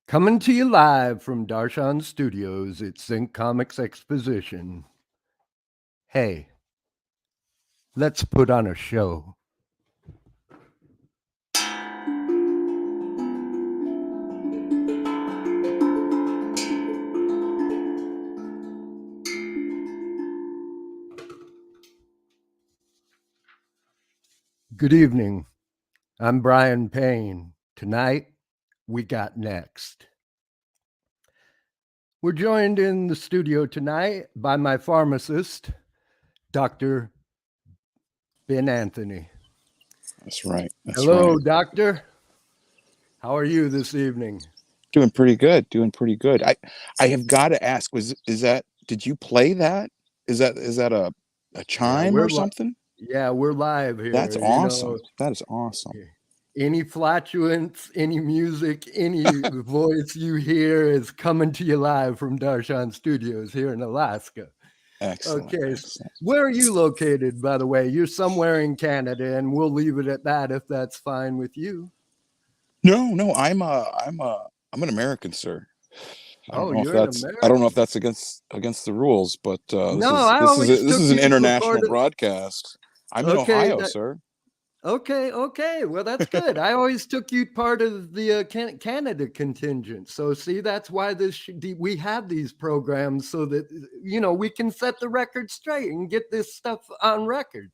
Coming to you live from Darshan Studios, it's Zinc Comics Exposition. Hey, let's put on a show. Good evening. I'm Brian Payne. Tonight, we got Next. We're joined in the studio tonight by my pharmacist, Dr. Ben Anthony. That's right. Hello, doctor. How are you this evening? Doing pretty good. I have got to ask, did you play that? Is that a chime or something? Yeah, we're live here. That's awesome. That is awesome. Any flatulence, any music, any voice you hear is coming to you live from Darshan Studios here in Alaska. Excellent. Okay. Excellent. Where are you located, by the way? You're somewhere in Canada, and we'll leave it at that if that's fine with you. No, I'm an American, sir. I don't know if that's against the rules, but this is an international broadcast. I'm in Ohio, sir. Okay. Well, that's good. I always took you part of the Canada contingent. So see, that's why we have these programs so that, we can set the record straight and get this stuff on record.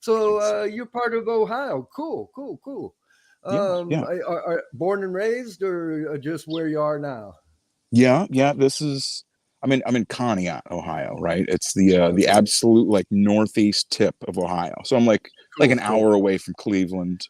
So you're part of Ohio. Cool. Yeah. Are born and raised or just where you are now? Yeah. I'm in Conneaut, Ohio, right? It's the absolute northeast tip of Ohio. So I'm like an hour away from Cleveland.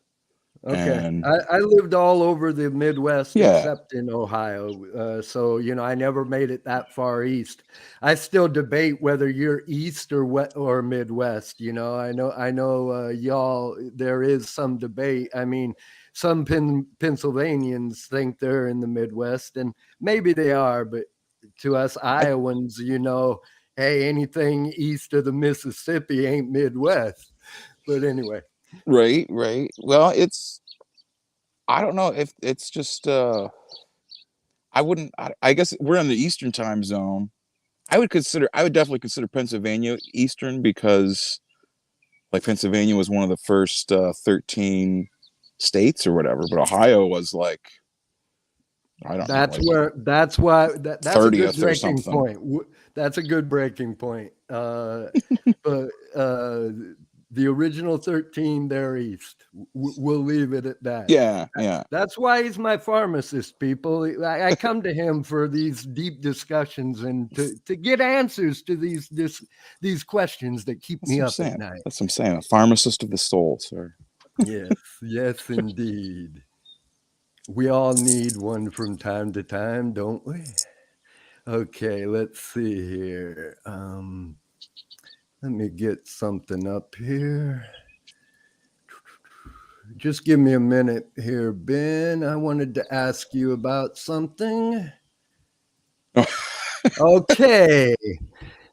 Okay. And I lived all over the Midwest except in Ohio. So, I never made it that far east. I still debate whether you're east or Midwest. I know y'all, there is some debate. I mean, some Pennsylvanians think they're in the Midwest, and maybe they are, but to us Iowans, hey, anything east of the Mississippi ain't Midwest. But anyway. Right. Well, I don't know if it's just, I guess we're in the Eastern time zone. I would definitely consider Pennsylvania Eastern because Pennsylvania was one of the first 13 states or whatever, but Ohio was I don't know. That's a good breaking point. That's a good breaking point. But the original 13, they're east. We'll leave it at that. Yeah. That's why he's my pharmacist, people. I come to him for these deep discussions and to get answers to these questions that keep me up at night. That's what I'm saying. A pharmacist of the soul, sir. Yes, indeed. We all need one from time to time, don't we? Okay, let's see here. Let me get something up here. Just give me a minute here, Ben. I wanted to ask you about something. Okay.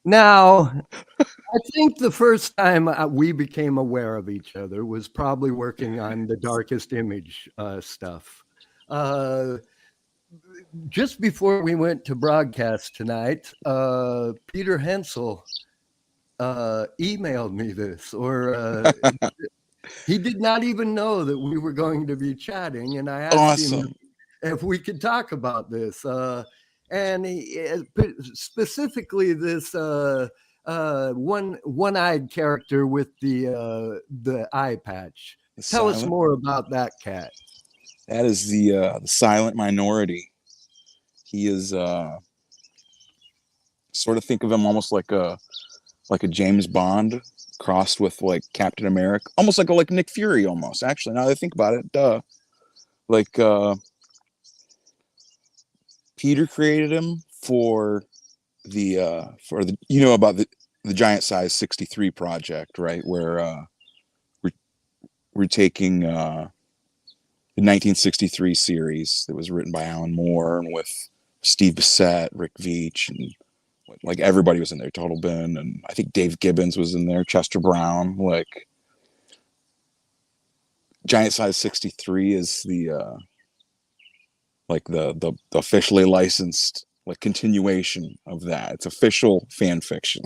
Now, I think the first time we became aware of each other was probably working on the Darkest Image stuff. Just before we went to broadcast tonight, Peter Hensel emailed me this, or he did not even know that we were going to be chatting, and I asked him if we could talk about this. And specifically this one-eyed character with the eye patch. Tell us more about that cat. That is the silent minority. He is sort of think of him almost like a James Bond crossed with Captain America, almost like Nick Fury almost. Actually, now that I think about it, Peter created him for the about the Giant Size 63 project, right? Where we're taking the 1963 series that was written by Alan Moore and with Steve Bissett, Rick Veitch, and everybody was in there. Total Ben, and I think Dave Gibbons was in there. Chester Brown. Giant Size 63 is the like the officially licensed like continuation of that. It's official fan fiction,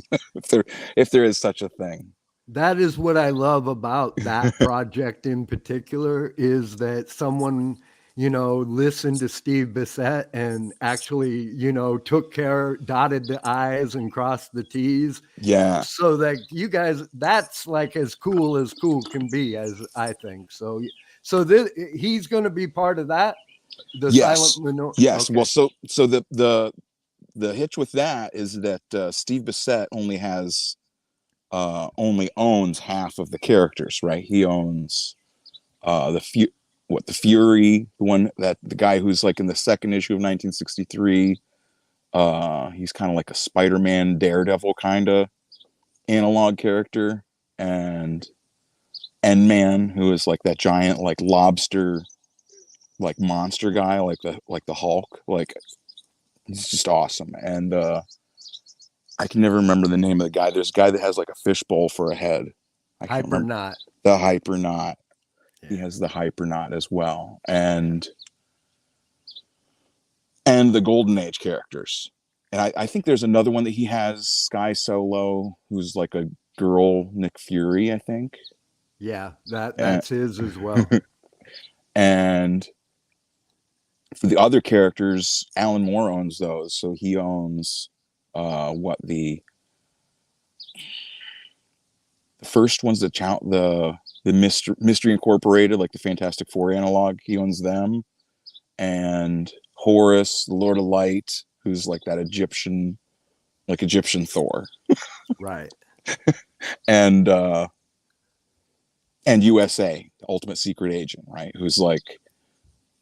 if there is such a thing. That is what I love about that project in particular is that someone, listened to Steve Bissett and actually, took care, dotted the I's and crossed the T's Yeah. so that you guys, that's like as cool can be, as I think. So this, he's going to be part of that. The silent Yes. minority. Yes. Okay. Well, so the hitch with that is that Steve Bissett only owns half of the characters, right? He owns the Fury, the guy who's like in the second issue of 1963. He's kind of like a Spider-Man, Daredevil kind of analog character, and N-Man, who is like that giant like lobster like monster guy, like the Hulk. Like he's just awesome. And I can never remember the name of the guy. There's a guy that has like a fishbowl for a head. I can't remember. Hypernaut. The Hypernaut. Yeah. He has the Hypernaut as well. And the Golden Age characters. And I think there's another one that he has, Sky Solo, who's like a girl Nick Fury, I think. Yeah, that's his as well. And for the other characters, Alan Moore owns those. So he owns the first one's the Mystery Incorporated, like the Fantastic Four analog. He owns them. And Horus, the Lord of Light, who's like that Egyptian Thor. Right. And USA, the Ultimate Secret Agent, right?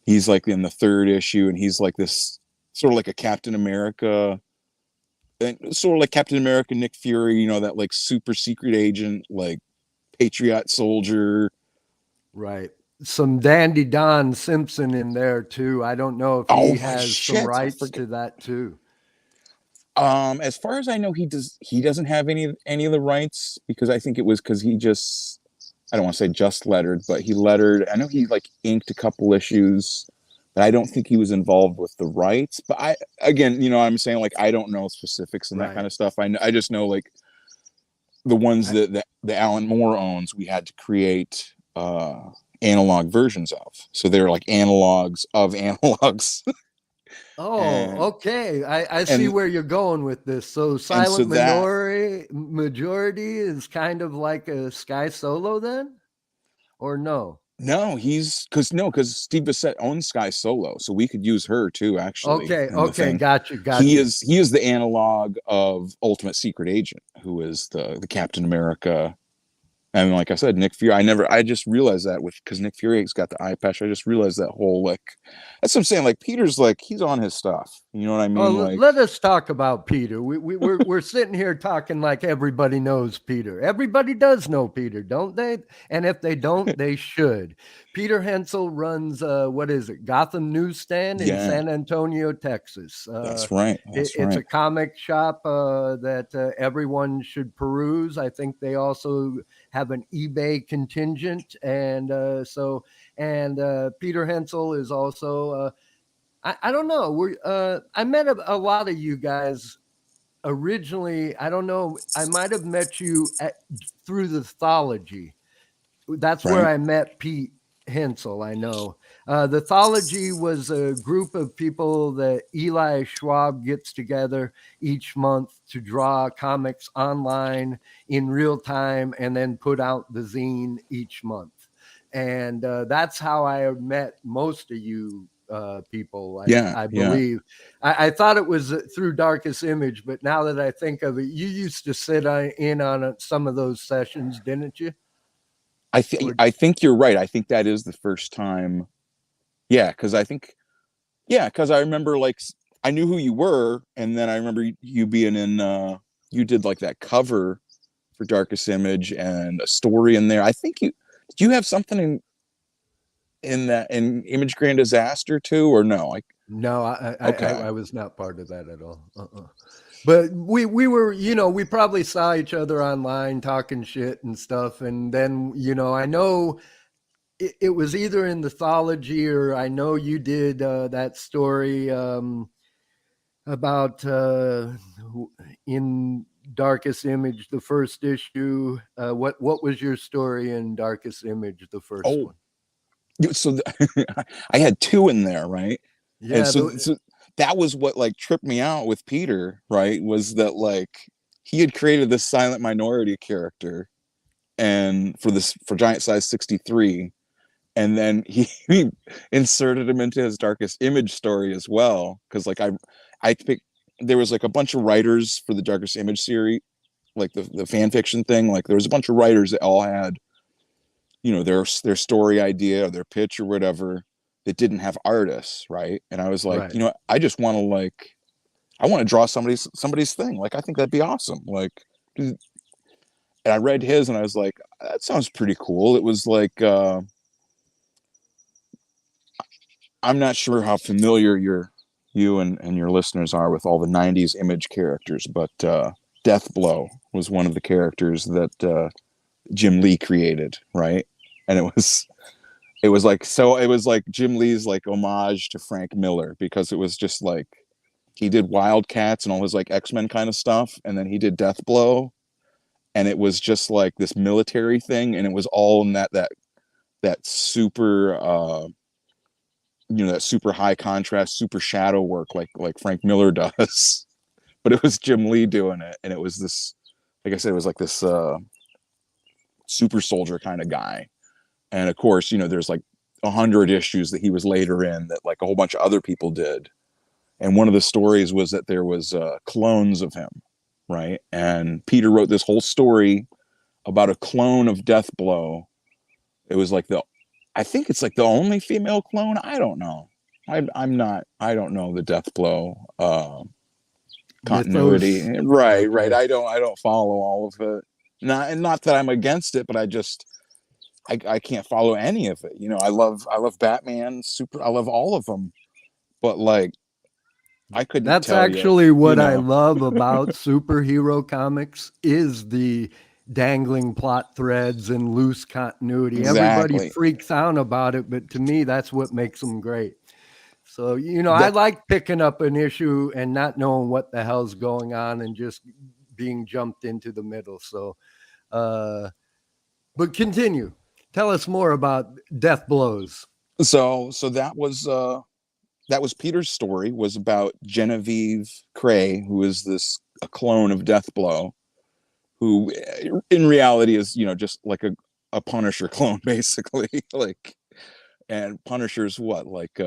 He's like in the third issue, and he's like this sort of like a Captain America, and sort of like Captain America, Nick Fury, that like super secret agent, like patriot soldier. Right. Some Dandy Don Simpson in there too. I don't know if he has some rights to that too. As far as I know, he doesn't have any of the rights, because I think it was because I don't want to say just lettered, but he lettered. I know he like inked a couple issues, but I don't think he was involved with the rights. But I'm saying, like, I don't know specifics and that kind of stuff. I just know like the ones that Alan Moore owns, we had to create analog versions of. So they're like analogs of analogs. Okay. I see where you're going with this. So Silent Majority is kind of like a Sky Solo then? Or no? No, because Steve Bissett owns Sky Solo, so we could use her too, actually. Okay, got you. He is the analog of Ultimate Secret Agent, who is the Captain America. And like I said, Nick Fury, I just realized that because Nick Fury's got the eye patch. I just realized that whole, like, that's what I'm saying. Like, Peter's like, he's on his stuff. You know what I mean? Let us talk about Peter. We're sitting here talking like everybody knows Peter. Everybody does know Peter, don't they? And if they don't, they should. Peter Hensel runs Gotham Newsstand in San Antonio, Texas. That's right. It's a comic shop that everyone should peruse. I think they also have an eBay contingent, and Peter Hensel is also. I don't know. I met a lot of you guys originally. I don't know. I might have met you through the Thology. That's where I met Pete Hensel. I know. The Thology was a group of people that Eli Schwab gets together each month to draw comics online in real time and then put out the zine each month. And that's how I met most of you people. I believe. I thought it was through Darkest Image, but now that I think of it, you used to sit in on some of those sessions, didn't you? I think you're right. I think that is the first time. Yeah, because I remember, like, I knew who you were, and then I remember you being in. You did like that cover for Darkest Image and a story in there. I think did you have something in Image Grand Disaster too, or no? No, I was not part of that at all. But we were, we probably saw each other online talking shit and stuff. And then, I know it was either in Mythology, or I know you did that story about in Darkest Image, the first issue. What was your story in Darkest Image, the first Oh, one? so I had two in there, right? And Yeah, so that was what like tripped me out with Peter, right? Was that like he had created this silent minority character and for Giant Size 63, and then he inserted him into his Darkest Image story as well, because like I picked, there was like a bunch of writers for the Darkest Image series, like the fan fiction thing. Like there was a bunch of writers that all had, you know, their story idea or their pitch or whatever, that didn't have artists, right? And I was like, right. you know, I just want to like, I want to draw somebody's thing. Like I think that'd be awesome. Like, and I read his and I was like, that sounds pretty cool. It was like I'm not sure how familiar you and your listeners are with all the 90s Image characters, but Deathblow was one of the characters that Jim Lee created, right? And it was like, so it was like Jim Lee's like homage to Frank Miller, because it was just like he did Wildcats and all his like X-Men kind of stuff, and then he did Deathblow, and it was just like this military thing, and it was all in that super you know, that super high contrast, super shadow work like Frank Miller does. But it was Jim Lee doing it, and it was this, like I said, it was like this super soldier kind of guy. And of course, you know, there's like 100 issues that he was later in that like a whole bunch of other people did. And one of the stories was that there was clones of him, right? And Peter wrote this whole story about a clone of Deathblow. It was like I think it's like the only female clone. I don't know. I'm not. I don't know the Deathblow continuity. Mythos. Right. Okay. I don't follow all of it. Not that I'm against it, but I can't follow any of it. You know, I love Batman. I love all of them, but like I couldn't That's tell you. actually You what I know, love about superhero comics is the dangling plot threads and loose continuity. Everybody exactly. freaks out about it, but to me, that's what makes them great. So, I That like picking up an issue and not knowing what the hell's going on and just being jumped into the middle. So, uh, but continue. Tell us more about Death Blows. so that was Peter's story, was about Genevieve Cray, who is this a clone of Deathblow, who in reality is, you know, just like a Punisher clone basically. Like, and Punisher's what, like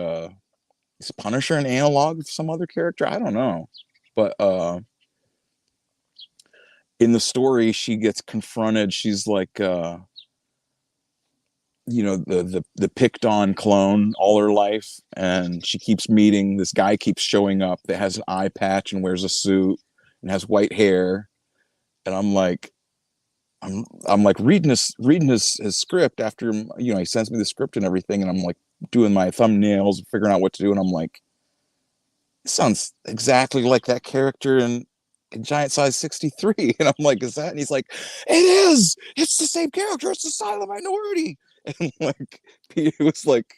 is Punisher an analog of some other character? I don't know. But in the story she gets confronted, she's like you know, the picked on clone all her life, and she keeps meeting this guy, keeps showing up, that has an eye patch and wears a suit and has white hair. And I'm like reading his script after, you know, he sends me the script and everything, and I'm like doing my thumbnails and figuring out what to do, and I'm like, it sounds exactly like that character in Giant Size 63. And I'm like, is that? And he's like, it is. It's the same character. It's the silent minority. And like Peter was like,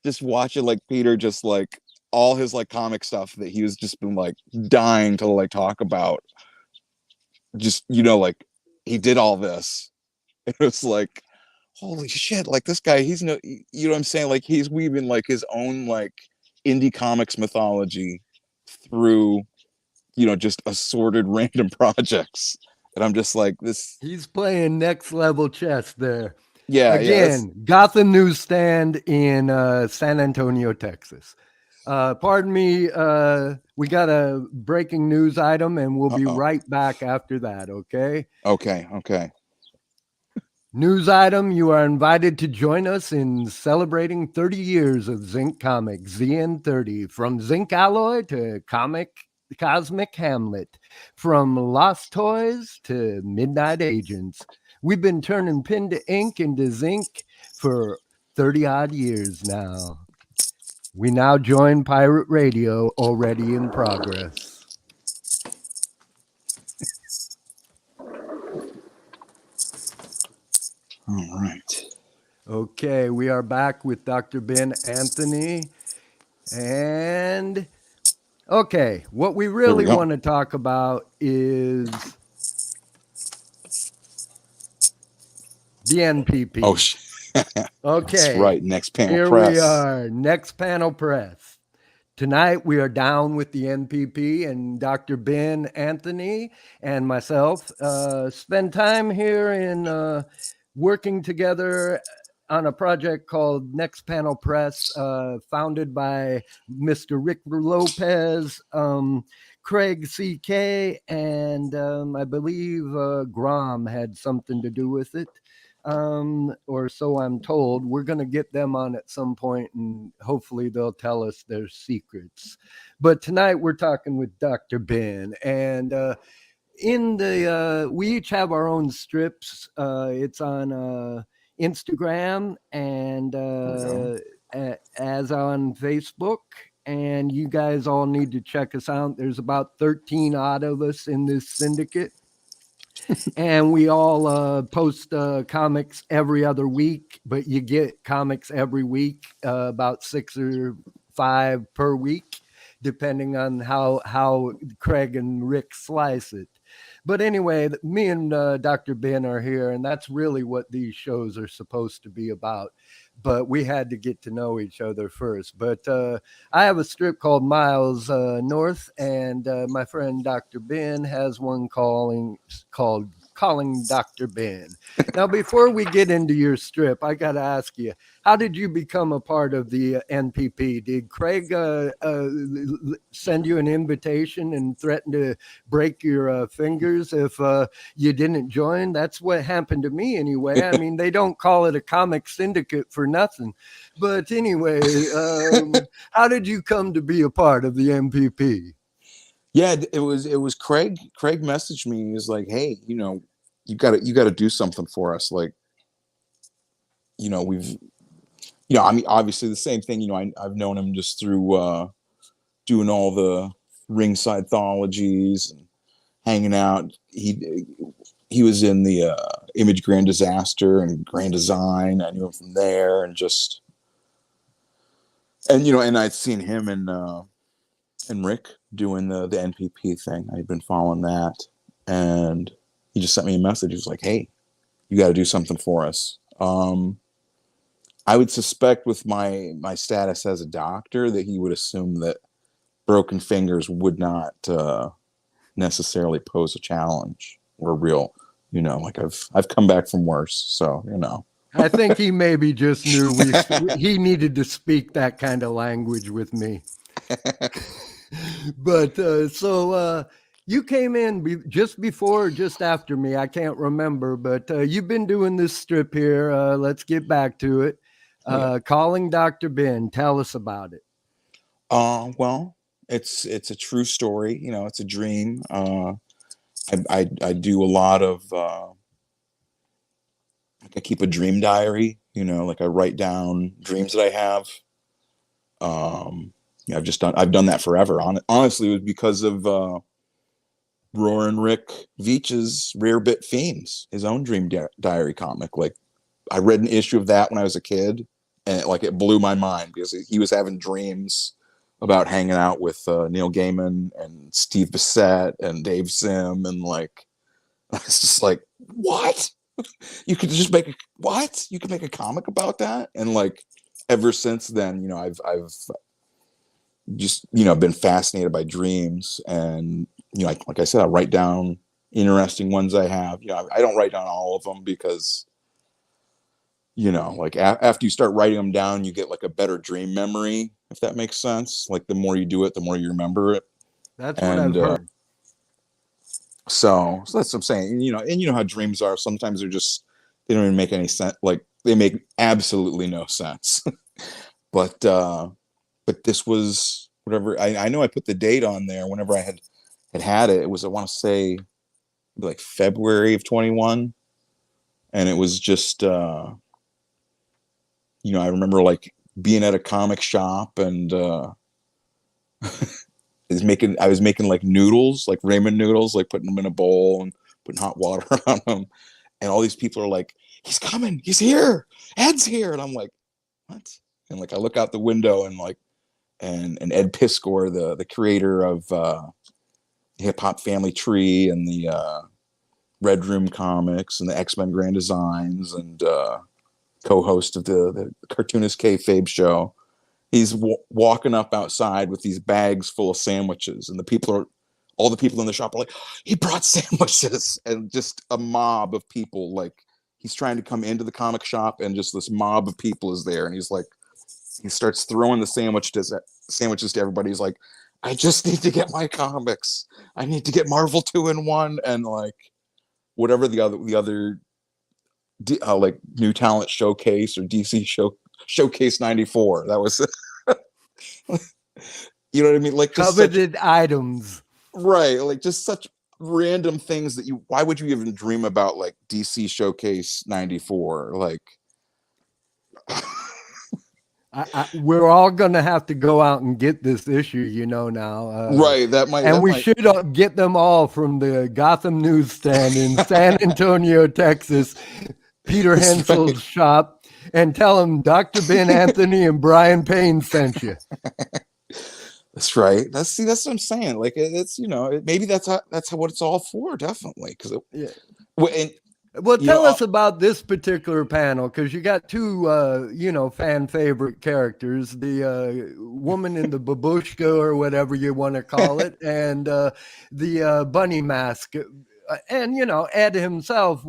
just watching like Peter just like all his like comic stuff that he was just been like dying to like talk about. Just, you know, like he did all this. It was like, holy shit, like this guy, he's no, you know what I'm saying? Like he's weaving like his own like indie comics mythology through, you know, just assorted random projects. And I'm just like, this, He's playing next level chess there. yeah, that's Again, Gotham Newsstand in San Antonio, Texas. Pardon me. We got a breaking news item, and we'll be uh-oh. right back after that. Okay. Okay. News item: you are invited to join us in celebrating 30 years of Zinc Comics, ZN30, from Zinc Alloy to Cosmic Hamlet, from Lost Toys to Midnight Agents. We've been turning pen to ink into zinc for 30 odd years now. We now join Pirate Radio, already in progress. All right. Okay, we are back with Dr. Ben Anthony. And okay, what we There we really go. want to talk about is the Oh, NPP. that's Okay, right. Next panel here we press. are, next panel press. Tonight we are down with the NPP, and Dr. Ben Anthony and myself spend time here in working together on a project called Next Panel Press, founded by Mr. Rick Lopez, Craig CK, and I believe Grom had something to do with it, or so I'm told. We're going to get them on at some point, and hopefully they'll tell us their secrets. But tonight we're talking with Dr. Ben, and in the we each have our own strips. It's on Instagram and as on Facebook. And you guys all need to check us out. There's about 13 odd of us in this syndicate, and we all post comics every other week, but you get comics every week, about 6 or 5 per week, depending on how Craig and Rick slice it. But anyway, me and Dr. Ben are here, and that's really what these shows are supposed to be about. But we had to get to know each other first. But I have a strip called Miles North, and my friend Dr. Ben has one called Calling Dr. Ben. Now, before we get into your strip, I got to ask you, how did you become a part of the NPP? Did Craig send you an invitation and threaten to break your fingers if you didn't join? That's what happened to me anyway. I mean, they don't call it a comic syndicate for nothing. But anyway, how did you come to be a part of the NPP? Yeah, it was Craig. Craig messaged me. He was like, "Hey, you got to do something for us. Like, we've, I mean, obviously the same thing. I've known him just through doing all the ringside thologies and hanging out. He was in the Image Grand Disaster and Grand Design. I knew him from there, and I'd seen him and Rick doing the NPP thing. I'd been following that, and he just sent me a message. He was like, "Hey, you got to do something for us." I would suspect with my status as a doctor that he would assume that broken fingers would not necessarily pose a challenge or real. Like I've come back from worse, so. I think he maybe just knew he needed to speak that kind of language with me. But you came in just before or just after me. I can't remember, but you've been doing this strip here. Let's get back to it. Yeah. Calling Dr. Ben. Tell us about it. Well, it's a true story. It's a dream. I do a lot of like I keep a dream diary. Like I write down dreams that I have. Yeah, I've done that forever. Honestly, it was because of Roaring Rick Veitch's Rare Bit Fiends, his own dream diary comic. Like I read an issue of that when I was a kid, and it blew my mind because he was having dreams about hanging out with Neil Gaiman and Steve Bissette and Dave Sim, and like I was just like, what? You could just make what? You could make a comic about that? And like ever since then, I've just been fascinated by dreams, and like I said, I write down interesting ones I have. I don't write down all of them because like after you start writing them down, you get like a better dream memory, if that makes sense. Like the more you do it, the more you remember it. That's what And I've heard. so that's what I'm saying. And how dreams are. Sometimes they don't even make any sense. Like they make absolutely no sense. But this was whatever. I know I put the date on there whenever I had it. It was, I want to say, like February of 21, and it was just I remember like being at a comic shop, and I was making like noodles, like ramen noodles, like putting them in a bowl and putting hot water on them, and all these people are like, he's coming, he's here, Ed's here. And I'm like, what? And like I look out the window and like and Ed Piskor, the creator of Hip Hop Family Tree and the Red Room comics and the X-Men Grand Designs and co-host of the Cartoonist Kayfabe show. He's walking up outside with these bags full of sandwiches, and all the people in the shop are like, he brought sandwiches, and just a mob of people. Like he's trying to come into the comic shop, and just this mob of people is there, and he's like, he starts throwing the sandwiches to everybody. He's like, I just need to get my comics. I need to get Marvel 2-in-1 and like whatever the other like New Talent Showcase or DC Showcase 94. That was, you know what I mean? Like just coveted items, right? Like just such random things that why would you even dream about like DC Showcase 94? Like, we're all gonna have to go out and get this issue, now. Right. We should get them all from the Gotham newsstand in San Antonio, Texas, Peter Hensel's shop, and tell them Dr. Ben Anthony and Brian Payne sent you. That's right. That's what I'm saying. Like it's maybe that's what it's all for. Definitely, because tell us about this particular panel, because you got two, fan favorite characters, the woman in the babushka or whatever you want to call it, and the bunny mask. And, Ed himself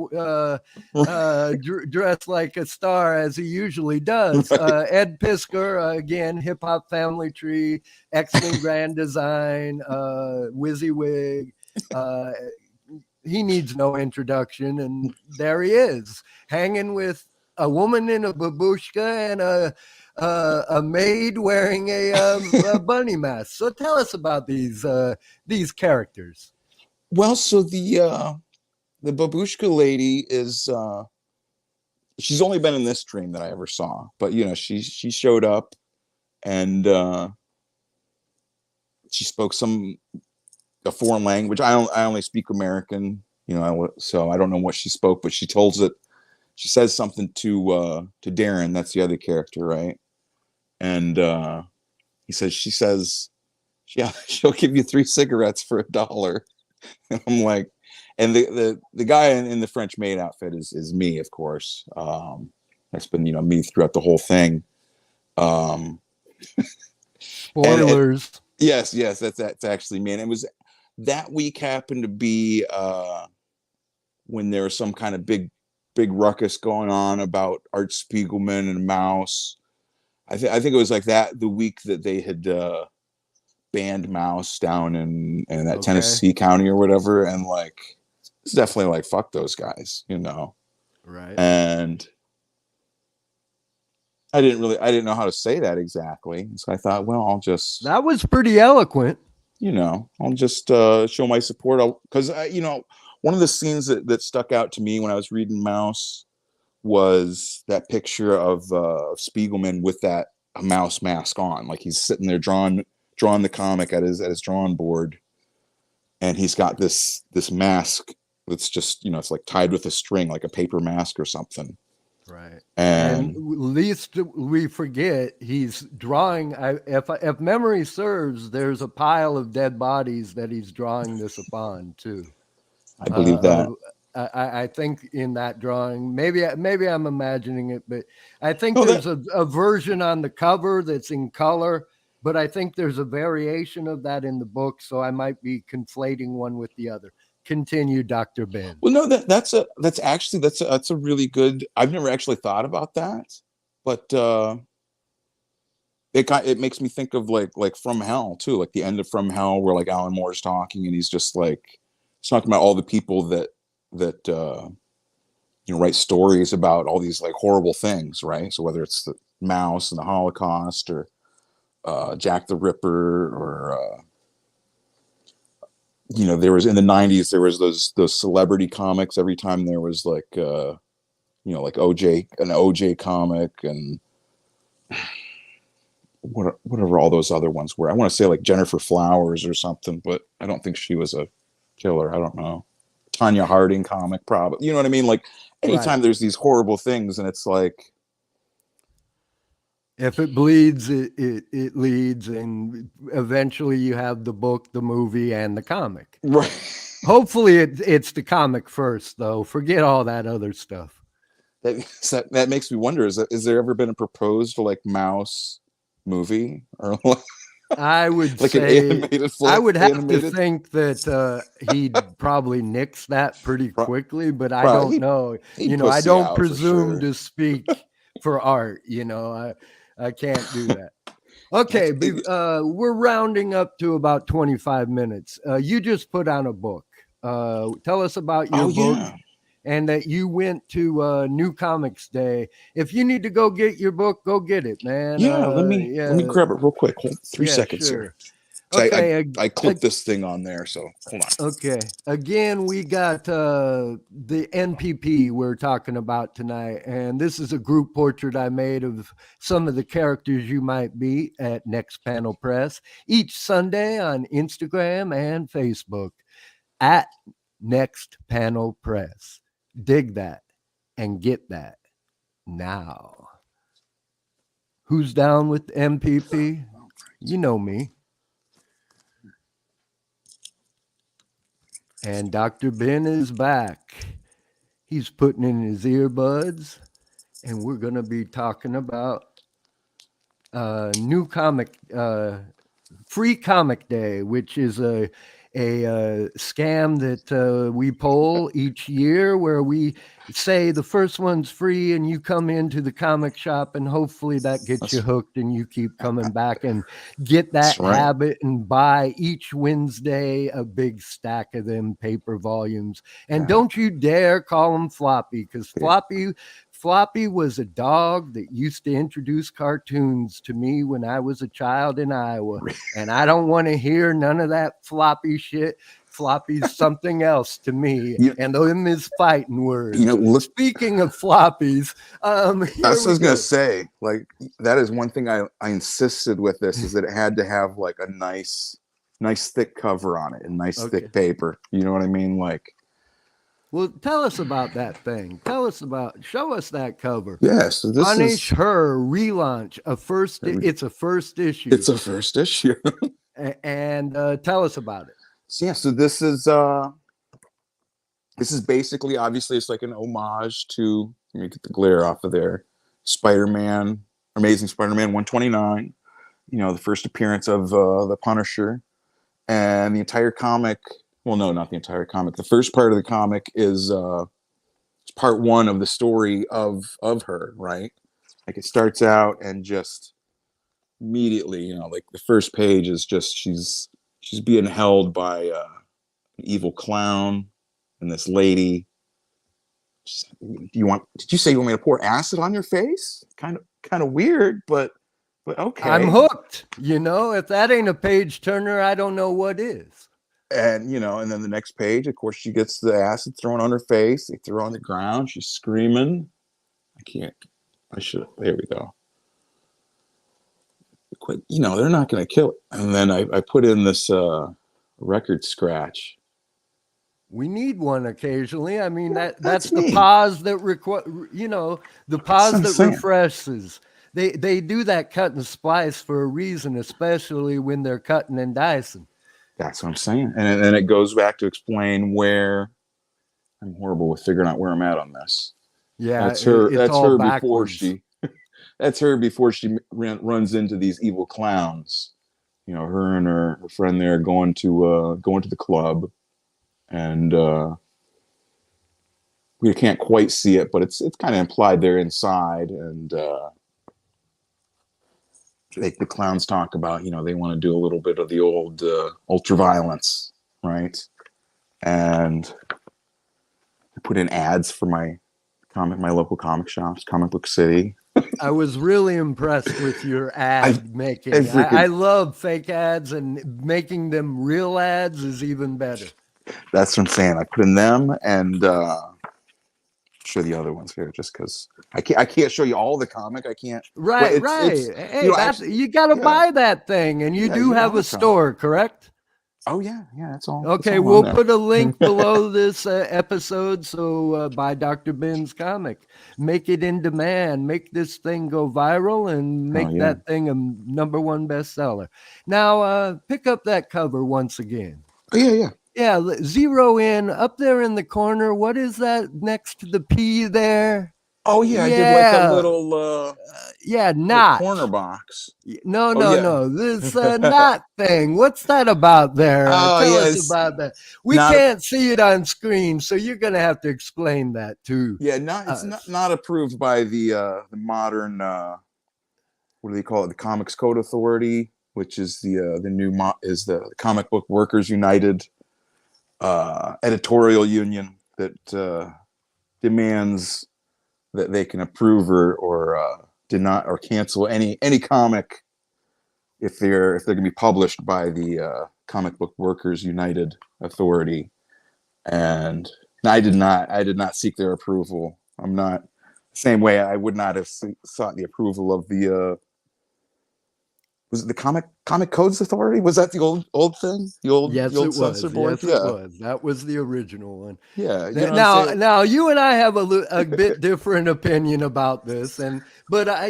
dressed like a star as he usually does. Right. Ed Piskor, again, Hip Hop Family Tree, X-Men Grand Design, WYSIWYG. He needs no introduction, and there he is, hanging with a woman in a babushka and a maid wearing a bunny mask. So tell us about these characters. Well, so the babushka lady is she's only been in this dream that I ever saw, but she showed up and she spoke a foreign language. I only speak American, so I don't know what she spoke, but she says something to Darren, that's the other character, right? And she says, yeah, she'll give you 3 cigarettes for $1. And I'm like, and the guy in the French maid outfit is me, of course. That's been me throughout the whole thing. Spoilers. Yes, that's actually me. And it was that week happened to be when there was some kind of big ruckus going on about Art Spiegelman and Mouse. I think it was like that the week that they had banned Mouse down in that Tennessee county or whatever, and like it's definitely like fuck those guys, right? And I didn't know how to say that exactly, so I thought, well, that was pretty eloquent. I'll just show my support, because one of the scenes that stuck out to me when I was reading Mouse was that picture of Spiegelman with that mouse mask on, like he's sitting there drawing the comic at his drawing board, and he's got this mask that's just it's like tied with a string, like a paper mask or something, right? And least we forget, he's drawing, if memory serves, there's a pile of dead bodies that he's drawing this upon too. I believe that. I think in that drawing, maybe I'm imagining it, but I think there's a version on the cover that's in color. But I think there's a variation of that in the book, so I might be conflating one with the other. Continue, Dr. Ben. Well, no, that's a really good. I've never actually thought about that, but it makes me think of like From Hell too, like the end of From Hell, where like Alan Moore's talking and he's just like talking about all the people that write stories about all these like horrible things, right? So whether it's the Mouse and the Holocaust or Jack the Ripper, or there was in the 90s, there was those celebrity comics. Every time there was like like an OJ comic, and whatever all those other ones were. I want to say like Jennifer Flowers or something, but I don't think she was a killer. I don't know. Tanya Harding comic, probably. You know what I mean? Like anytime there's these horrible things, and it's like, if it bleeds, it leads, and eventually you have the book, the movie, and the comic. Right. Hopefully it's the comic first, though. Forget all that other stuff. That makes me wonder: is there ever been a proposed like mouse movie or I would like say an animated flick? I would have to think that he'd probably nix that pretty quickly, but I don't know. You know, I don't presume to speak for art. You know, I can't do that. Okay, we're rounding up to about 25 minutes. You just put on a book. Tell us about your book. Yeah. And that you went to New Comics Day. If you need to go get your book, go get it, man. Yeah, let me grab it real quick. Hold 3 seconds sure. here. Okay, I clicked this thing on there, so hold on. Okay, again, we got the NPP we're talking about tonight, and this is a group portrait I made of some of the characters you might meet at Next Panel Press each Sunday on Instagram and Facebook at Next Panel Press. Dig that and get that now. Who's down with MPP? You know me. And Dr. Ben is back. He's putting in his earbuds, and we're going to be talking about new comic, Free Comic Day, which is a scam that we poll each year where we say the first one's free and you come into the comic shop and hopefully that gets you hooked and you keep coming back and get that habit and buy each Wednesday a big stack of them paper volumes. And don't you dare call them floppy, because Floppy was a dog that used to introduce cartoons to me when I was a child in Iowa. And I don't want to hear none of that floppy shit. Floppy's something else to me. And them is fighting words. You know, speaking of floppies, I was going to say, like, that is one thing I insisted with this, is that it had to have like a nice thick cover on it and thick paper. You know what I mean? Like, well, tell us about that thing. Show us that cover. Yes. Yeah, so Punish Her relaunch. It's a first issue. It's a first issue. And tell us about it. So, yeah, so this is basically, obviously, it's like an homage to, let me get the glare off of there, Spider-Man, Amazing Spider-Man 129, you know, the first appearance of the Punisher. And the entire comic, well, no, not the entire comic. The first part of the comic is part one of the story of her, right? Like, it starts out and just immediately, you know, like the first page is just she's being held by an evil clown and this lady. Did you say you want me to pour acid on your face? Kind of weird, but okay. I'm hooked. You know, if that ain't a page turner, I don't know what is. And, you know, and then the next page, of course, she gets the acid thrown on her face. They throw her on the ground. She's screaming. There we go. You know, they're not going to kill it. And then I put in this record scratch. We need one occasionally. I mean, that's the pause that refreshes. They do that cut and splice for a reason, especially when they're cutting and dicing. That's what I'm saying. And then it goes back to explain where I'm horrible with figuring out where I'm at on this. Yeah, that's her. That's her backwards. That's her before she runs into these evil clowns. You know, her and her friend there going to the club, and we can't quite see it, but it's kind of implied they're inside, and the clowns talk about, you know, they want to do a little bit of the old ultraviolence, right? And I put in ads for my local comic shops, Comic Book City. I was really impressed with your ad making. I love fake ads, and making them real ads is even better. That's what I'm saying. I put in them, and show the other ones here, just because I can't show you all the comic. I can't. Right. Hey, you got to buy that thing, and you do have a store, correct? Oh yeah, that's all. That's Okay, all on we'll there. put a link below this episode. So by Dr. Ben's comic, make it in demand, make this thing go viral, and Oh make yeah. that thing a #1 bestseller. Now, pick up that cover once again. Oh yeah. Yeah, zero in up there in the corner. What is that next to the P there? Oh yeah, I did like a little not. corner box. No, Oh yeah. this not thing. What's that about there? Oh Tell yeah, us it's about that. We not. can't see it on screen, so you're gonna have to explain that to Yeah, it's us. not approved by the modern what do they call it? The Comics Code Authority, which is the new is the Comic Book Workers United editorial union that demands that they can approve or deny or cancel any comic if they're going to be published by the Comic Book Workers United Authority. And I did not seek their approval. I'm not same way I would not have sought the approval of the was it the Comic Codes Authority? Was that the old thing? The Yes, it old censor was. board? Yes, it Yeah. was. That was the original one. Yeah, you know what I'm Now, saying? now you and I have a bit different opinion about this, but I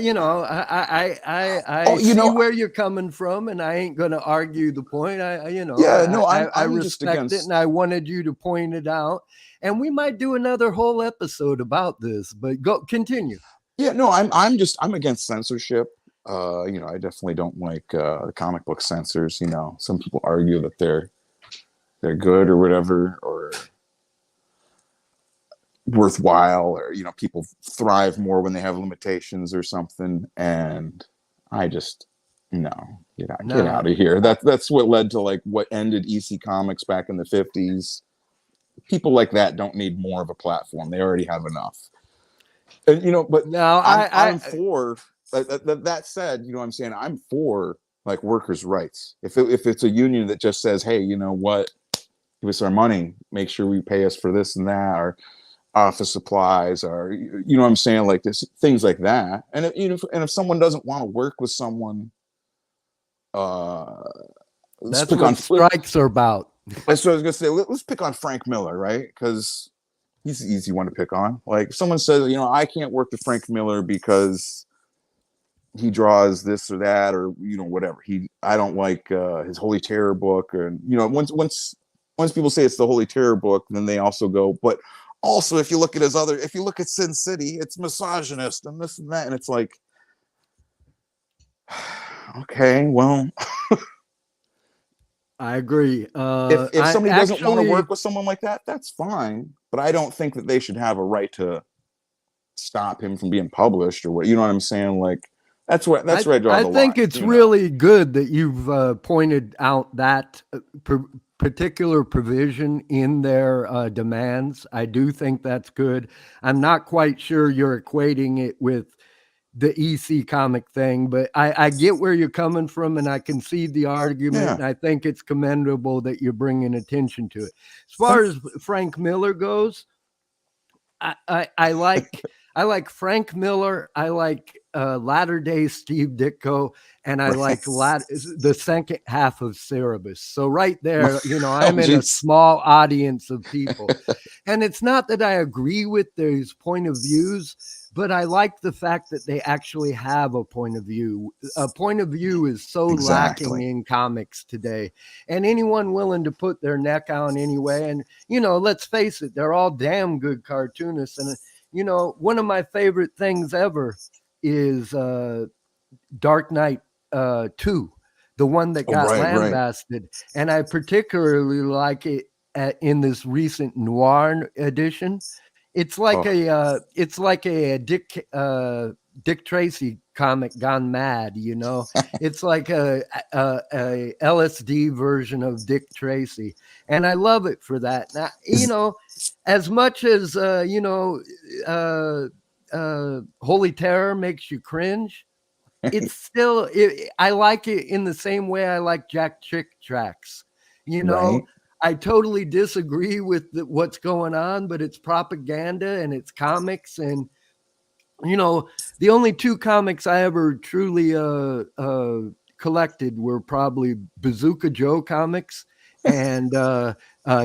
Oh, you see know, where you're coming from, and I ain't going to argue the point. yeah, no, I I'm just respect it, against. and I wanted you to point it out, and we might do another whole episode about this. But continue. Yeah, no, I'm against censorship. I definitely don't like the comic book censors. Some people argue that they're good or whatever or worthwhile, or people thrive more when they have limitations or something. And I just no, get Now, out of here. That's what led to like what ended EC Comics back in the 50s. People like that don't need more of a platform. They already have enough. And but now, I'm for that said, I'm saying I'm for like workers' rights. If it's a union that just says, hey, you know what, give us our money, make sure we pay us for this and that, or office supplies, or what I'm saying, like this, things like that. And if someone doesn't want to work with someone, let's that's pick what on. strikes are about. That's what I was gonna say. Let's pick on Frank Miller, right? Because he's the easy one to pick on. Like if someone says, I can't work with Frank Miller because he draws this or that, or whatever. I don't like his Holy Terror book, and once people say it's the Holy Terror book, then they also go, but also if you look at Sin City, it's misogynist and this and that, and it's like, okay, well, I agree. if I somebody doesn't want to actually work with someone like that, that's fine, but I don't think that they should have a right to stop him from being published or what. You know what I'm saying? Like where I draw I the line. think it's really good that you've pointed out that particular provision in their demands. I do think that's good. I'm not quite sure you're equating it with the EC comic thing, but I get where you're coming from, and I can see the argument, Yeah. and I think it's commendable that you're bringing attention to it. As far as Frank Miller goes, I like Frank Miller. I like latter day Steve Ditko, and I like the second half of Cerebus. So right there, I'm in a small audience of people, and it's not that I agree with those point of views, but I like the fact that they actually have a point of view. A point of view is so lacking in comics today, and anyone willing to put their neck out anyway. And let's face it, they're all damn good cartoonists. And one of my favorite things ever is Dark Knight 2, the one that got lambasted, and I particularly like it in this recent noir edition. It's like a Dick Tracy comic gone mad. It's like a LSD version of Dick Tracy, and I love it for that. Now, as much as Holy Terror makes you cringe, it's still I like it in the same way I like Jack Chick tracks. I totally disagree with what's going on, but it's propaganda and it's comics. And the only two comics I ever truly collected were probably Bazooka Joe comics and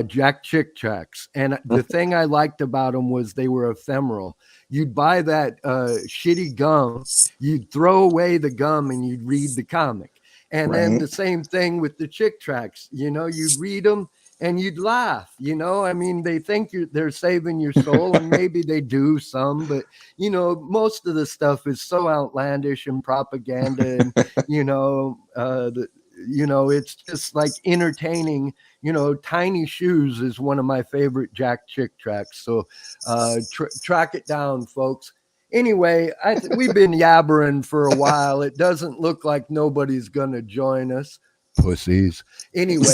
Jack Chick tracks. And the thing I liked about them was they were ephemeral. You'd buy that shitty gum, you'd throw away the gum, and you'd read the comic. And then the same thing with the Chick tracks. You'd read them and you'd laugh. I mean, they think they're saving your soul, and maybe they do some, but most of the stuff is so outlandish and propaganda, and it's just like entertaining. Tiny Shoes is one of my favorite Jack Chick tracks. So track it down, folks. Anyway, we've been yabbering for a while. It doesn't look like nobody's gonna join us. Pussies. Anyway,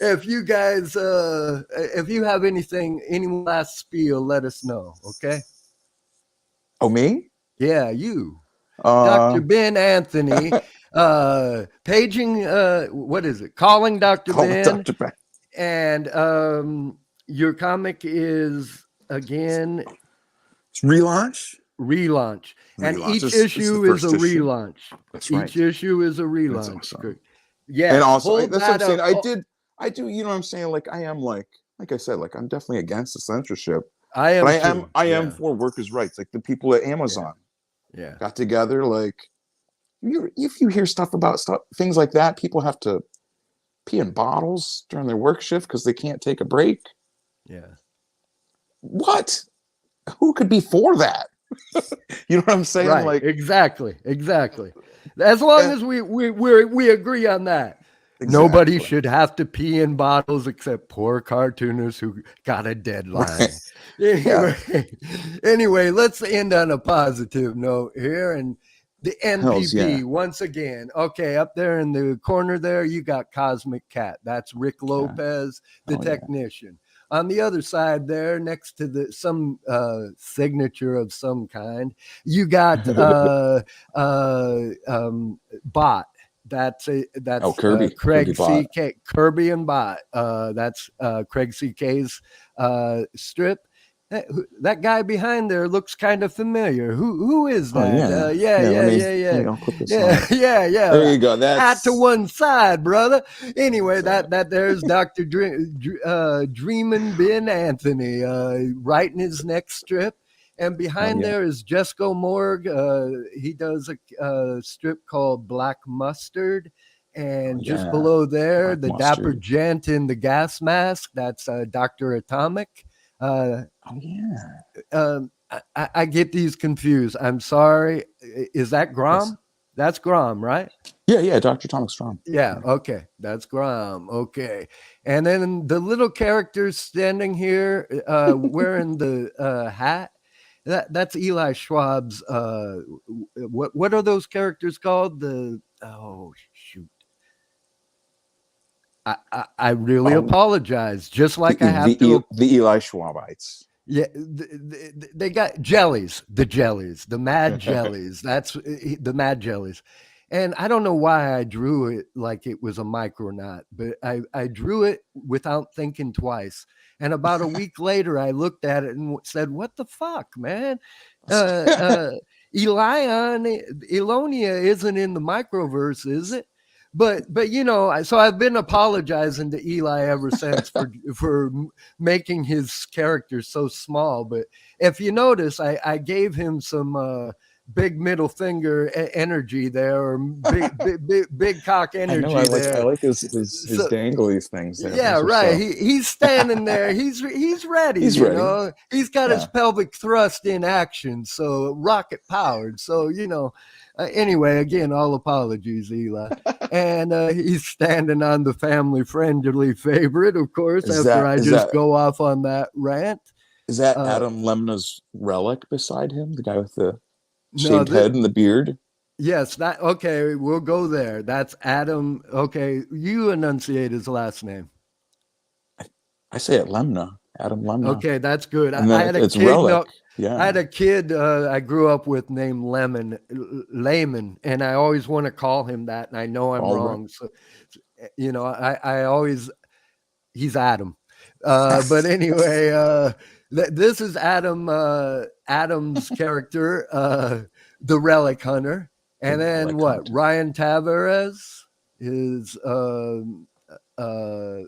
if you guys, if you have any last spiel, let us know. Okay. Oh, me? Yeah, you. Dr. Ben Anthony, paging, what is it? Calling Dr. Ben. Dr. Ben. And your comic is, again, relaunch. And each issue is a relaunch. That's right. Each issue is a relaunch. Awesome. Yeah. And also, that's what I'm saying. I do, you know what I'm saying? Like, I am like I said, like, I'm definitely against the censorship. I am for workers' rights. Like the people at Amazon got together. Like, if you hear stuff about things like that, people have to pee in bottles during their work shift because they can't take a break. Yeah. What? Who could be for that? You know what I'm saying? Right. Like, exactly. As long as we agree on that. Exactly. Nobody should have to pee in bottles except poor cartoonists who got a deadline. Anyway, let's end on a positive note here. And the NPP, once again. Okay, up there in the corner there, you got Cosmic Cat. That's Rick Lopez, the technician. On the other side there, next to some signature of some kind, you got Bot. That's Kirby. Craig C.K. Kirby and Bot. That's Craig C.K.'s strip. That guy behind there looks kind of familiar. Who is that? Yeah. There you go. That's hat to one side, brother. Anyway, that there's Dr. Dreamin' Ben Anthony writing his next strip. And behind there is Jesco Morg. He does a strip called Black Mustard. And just below there, the Dapper Gent in the gas mask. That's Dr. Atomic. I get these confused. I'm sorry. Is that Grom? Yes. That's Grom, right? Yeah. Dr. Atomic's Grom. Yeah. Okay. That's Grom. Okay. And then the little characters standing here wearing the hat. That's Eli Schwab's. What are those characters called? Shoot. I really apologize. Just like I have the Eli Schwabites. Yeah, they got jellies, the mad jellies. That's the mad jellies. And I don't know why I drew it like it was a Micronaut, but I drew it without thinking twice. And about a week later, I looked at it and said, what the fuck, man? Elonia isn't in the microverse, is it? But so I've been apologizing to Eli ever since for making his character so small. But if you notice, I gave him some big middle finger energy there, or big cock energy. I like his dangly things there. Yeah, right. He's standing there. He's ready. He's ready. He's got his pelvic thrust in action, so rocket powered. So anyway, again, all apologies, Eli. And he's standing on the family friendly favorite, of course. Go off on that rant. Is that Adam Lemna's relic beside him? The guy with the shaved head and the beard? Yes, okay, we'll go there. That's Adam. Okay, you enunciate his last name. I say it Lemna. Adam Lemna. Okay, that's good. I had a kid. Relic. I had a kid I grew up with named Layman, and I always want to call him that, and I know I'm wrong. So, I always, he's Adam. But anyway, this is Adam's character, the Relic Hunter. And then Ryan Tavares is uh,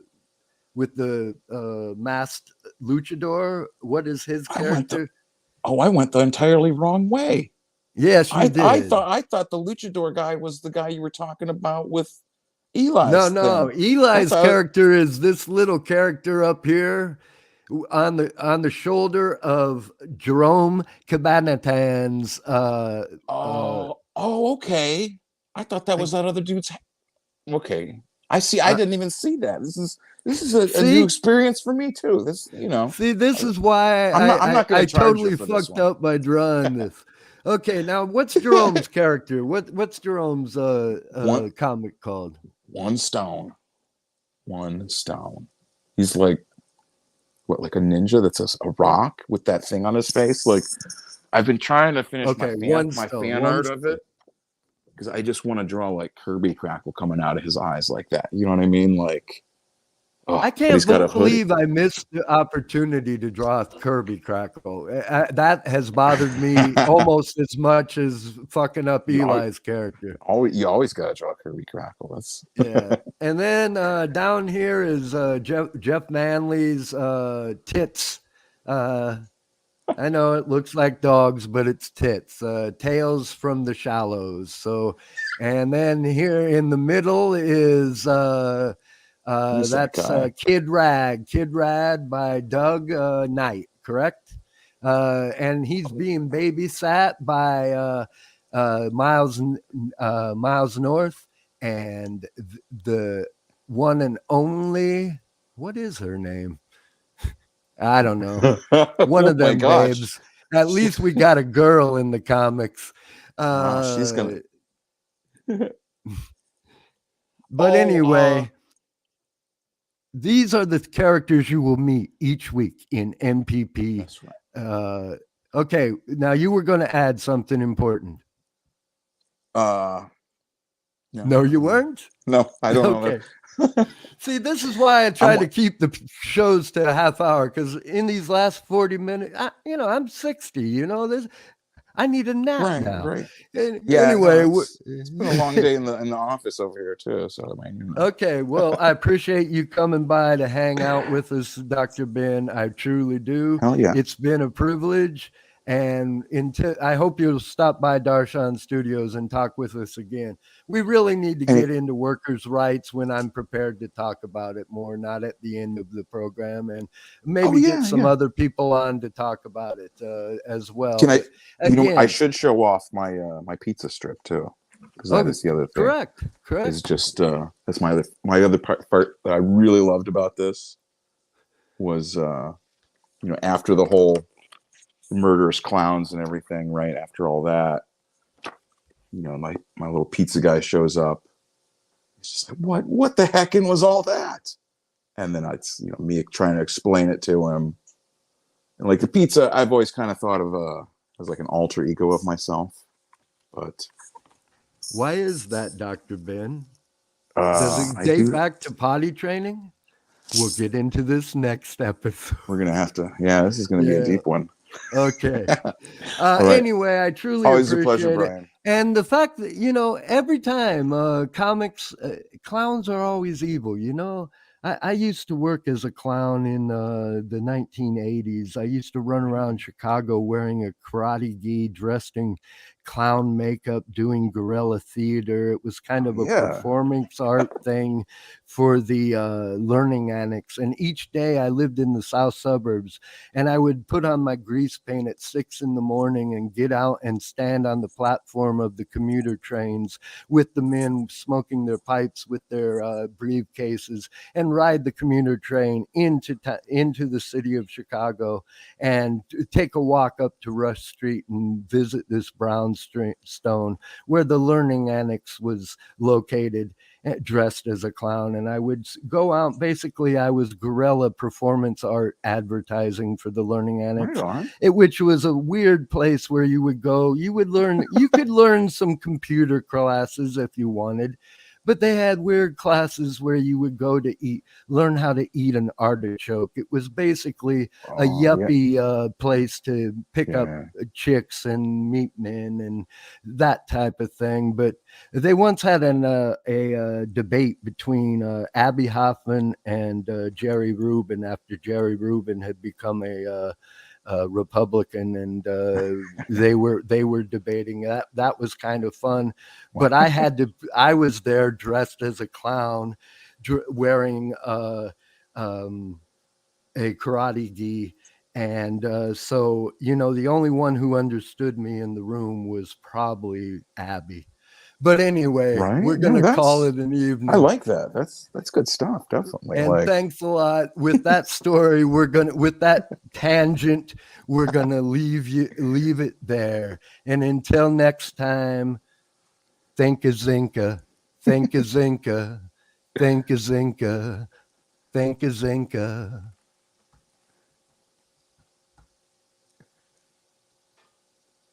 with the masked luchador. What is his character? I went the entirely wrong way. Yes, you did. I thought the luchador guy was the guy you were talking about with Eli's No. thing. Eli's character is this little character up here on the shoulder of Jerome Cabanatan's. Okay. I thought that was that other dude's. Okay, I see. I didn't even see that. This is a new experience for me too. This, See, this is why I'm not going I to charge totally you for this fucked one. up by drawing this. Okay, now what's Jerome's character? What's Jerome's comic called? One Stone. He's like like a ninja that's a rock with that thing on his face. Like, I've been trying to finish my fan art of it because I just want to draw like Kirby Crackle coming out of his eyes like that. You know what I mean? Like, I can't believe I missed the opportunity to draw Kirby Crackle. That has bothered me almost as much as fucking up Eli's character. You always got to draw Kirby Crackle. That's yeah. And then down here is Jeff Manley's tits. I know it looks like dogs, but it's tits. Tales from the Shallows. So, and then here in the middle is that's Kid Rad by Doug Knight, correct? And he's being babysat by Miles North and the one and only, what is her name? I don't know. One of them babes. At least we got a girl in the comics. She's gonna. But anyway, these are the characters you will meet each week in MPP. That's right. Okay, now you were going to add something important. No, you weren't? No, I don't know. See, this is why I try to keep the shows to a half hour, because in these last 40 minutes, I'm 60, I need a nap now. Right. Anyway, it's been a long day in the office over here too. So Okay, well, I appreciate you coming by to hang out with us, Dr. Ben. I truly do. Hell yeah. It's been a privilege. And I hope you'll stop by Darshan Studios and talk with us again. We really need to get into workers' rights when I'm prepared to talk about it more, not at the end of the program, and maybe get some other people on to talk about it as well. I should show off my my pizza strip too, because that is the other thing. Correct. It's just that's my other part that I really loved about this was after the whole murderous clowns and everything, right after all that, my little pizza guy shows up. He's just like, what the heckin' was all that? And then it's me trying to explain it to him. And like the pizza, I've always kind of thought of as like an alter ego of myself. But why is that, Dr. Ben? Does it date back to potty training? We'll get into this next episode. We're gonna have to. Yeah, this is gonna be a deep one. Okay. Anyway, I truly always appreciate a pleasure, it. Brian. And the fact that, every time comics, clowns are always evil, I used to work as a clown in the 1980s. I used to run around Chicago wearing a karate gi, dressed in clown makeup, doing guerrilla theater. It was kind of a performance art thing for the learning annex. And each day I lived in the south suburbs, and I would put on my grease paint at 6 a.m. and get out and stand on the platform of the commuter trains with the men smoking their pipes with their briefcases, and ride the commuter train into the city of Chicago and take a walk up to Rush Street and visit this brownstone where the learning annex was located, dressed as a clown. And I would go out. Basically, I was guerrilla performance art advertising for the learning annex, which was a weird place where you would go. You would learn. You could learn some computer classes if you wanted. but they had weird classes where you would go to learn how to eat an artichoke. It was basically a yuppie place to pick up chicks and meet men and that type of thing. But they once had a debate between Abby Hoffman and Jerry Rubin after Jerry Rubin had become a Republican, and they were debating that. That was kind of fun, but I was there dressed as a clown, wearing a karate gi, and so the only one who understood me in the room was probably Abby. But anyway, we're gonna call it an evening. I like that. That's good stuff, definitely. And thanks a lot. With that story, with that tangent, we're gonna leave it there. And until next time, think of Zinca, think of Zinca, think of Zinca, think of Zinca.